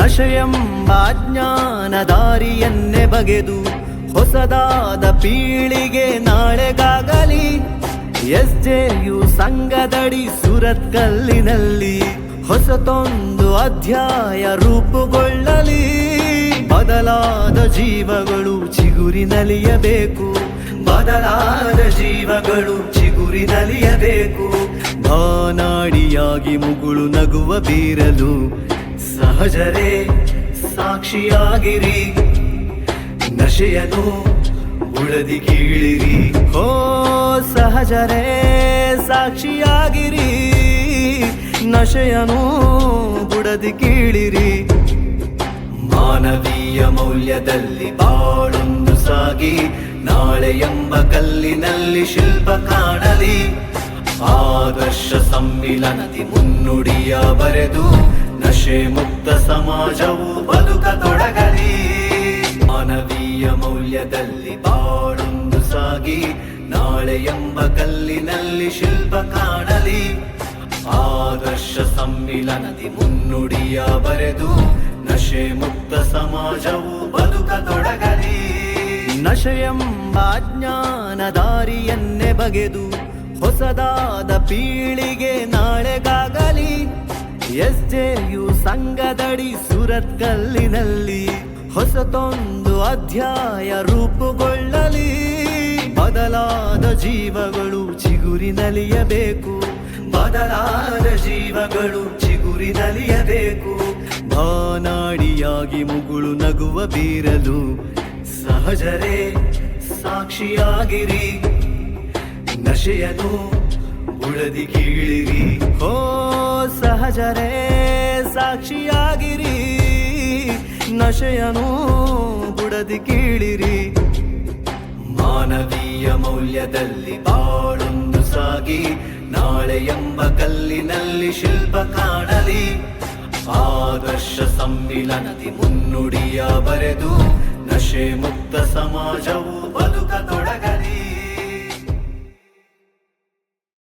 ನಶೆಯೆಂಬ ಅಜ್ಞಾನ ದಾರಿಯನ್ನೇ ಬಗೆದು ಹೊಸದಾದ ಪೀಳಿಗೆ ನಾಳೆಗಾಗಲಿ. SJU ಸಂಘದಡಿ ಸುರತ್ಕಲ್ಲಿನಲ್ಲಿ ಹೊಸತೊಂದು ಅಧ್ಯಾಯ ರೂಪುಗೊಳ್ಳಲಿ. ಬದಲಾದ ಜೀವಗಳು ಚಿಗುರಿನಲಿಯಬೇಕು, ಬದಲಾದ ಜೀವಗಳು ಚಿಗುರಿನಲಿಯಬೇಕು. ಬಾನಾಡಿಯಾಗಿ ಮುಗುಳು ನಗುವ ಬೀರಲು ಸಹಜರೇ ಸಾಕ್ಷಿಯಾಗಿರಿ. ನಶೆಯನು ಬುಡದಿ ಕೀಳಿರಿ. ಹೋ ಸಹಜರೇ ಸಾಕ್ಷಿಯಾಗಿರಿ. ನಶೆಯನು ಬುಡದಿ ಕೀಳಿರಿ. ಮಾನವೀಯ ಮೌಲ್ಯದಲ್ಲಿ ಬಾಳೊಂದು ಸಾಗಿ ನಾಳೆ ಎಂಬ ಕಲ್ಲಿನಲ್ಲಿ ಶಿಲ್ಪ ಕಾಣಲಿ. ಆದರ್ಶ ಸಮ್ಮಿಲನದಿ ಮುನ್ನುಡಿಯ ಬರೆದು ನಶೆ ಮುಕ್ತ ಸಮಾಜವು ಬದುಕತೊಡಗಲಿ. ಮಾನವೀಯ ಮೌಲ್ಯದಲ್ಲಿ ಬಾಳೊಂದು ಸಾಗಿ ನಾಳೆ ಎಂಬ ಕಲ್ಲಿನಲ್ಲಿ ಶಿಲ್ಪ ಕಾಣಲಿ. ಆದರ್ಶ ಸಮ್ಮಿಲನದಿ ಮುನ್ನುಡಿಯ ಬರೆದು ನಶೆ ಮುಕ್ತ ಸಮಾಜವು ಬದುಕತೊಡಗಲಿ. ನಶೆಯೆಂಬ ಅಜ್ಞಾನ ದಾರಿಯನ್ನೇ ಬಗೆದು ಹೊಸದಾದ ಪೀಳಿಗೆ ನಾಳೆಗಾಗಲಿ. SJU ಸಂಘದಡಿ ಸುರತ್ಕಲ್ಲಿನಲ್ಲಿ ಹೊಸತೊಂದು ಅಧ್ಯಾಯ ರೂಪುಗೊಳ್ಳಲಿ. ಬದಲಾದ ಜೀವಗಳು ಚಿಗುರಿನಲಿಯಬೇಕು, ಬದಲಾದ ಜೀವಗಳು ಚಿಗುರಿನಲಿಯಬೇಕು. ಬಾನಾಡಿಯಾಗಿ ಮುಗುಳು ನಗುವ ಬೀರಲು ಸಹಜರೇ ಸಾಕ್ಷಿಯಾಗಿರಿ. ನಶೆಯನು ಬುಡದಿ ಕೀಳಿರಿ. ಹೋ ಸಹಜರೇ ಸಾಕ್ಷಿಯಾಗಿರಿ. ನಶೆಯನು ಬುಡದಿ ಕೀಳಿರಿ. ಮಾನವೀಯ ಮೌಲ್ಯದಲ್ಲಿ ಬಾಳೊಂದು ಸಾಗಿ ನಾಳೆ ಎಂಬ ಕಲ್ಲಿನಲ್ಲಿ ಶಿಲ್ಪ ಕಾಣಲಿ. ಆದರ್ಶ ಸಮ್ಮಿಲನದಿ ಮುನ್ನುಡಿಯ ಬರೆದು ನಶೆ ಮುಕ್ತ ಸಮಾಜವು ಬದುಕತೊಡಗಲಿ.